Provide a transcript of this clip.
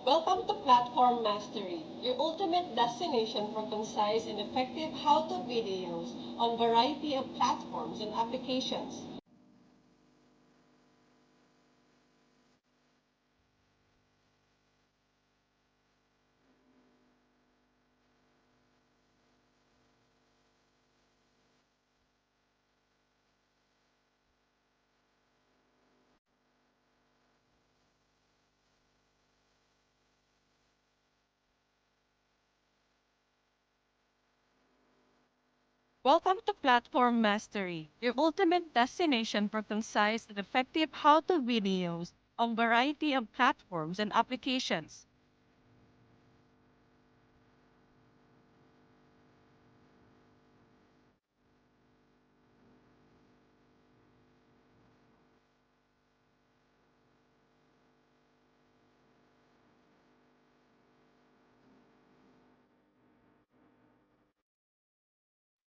Welcome to Platform Mastery, your ultimate destination for concise and effective how-to videos on variety of platforms and applications. Welcome to Platform Mastery, your ultimate destination for concise and effective how-to videos on variety of platforms and applications.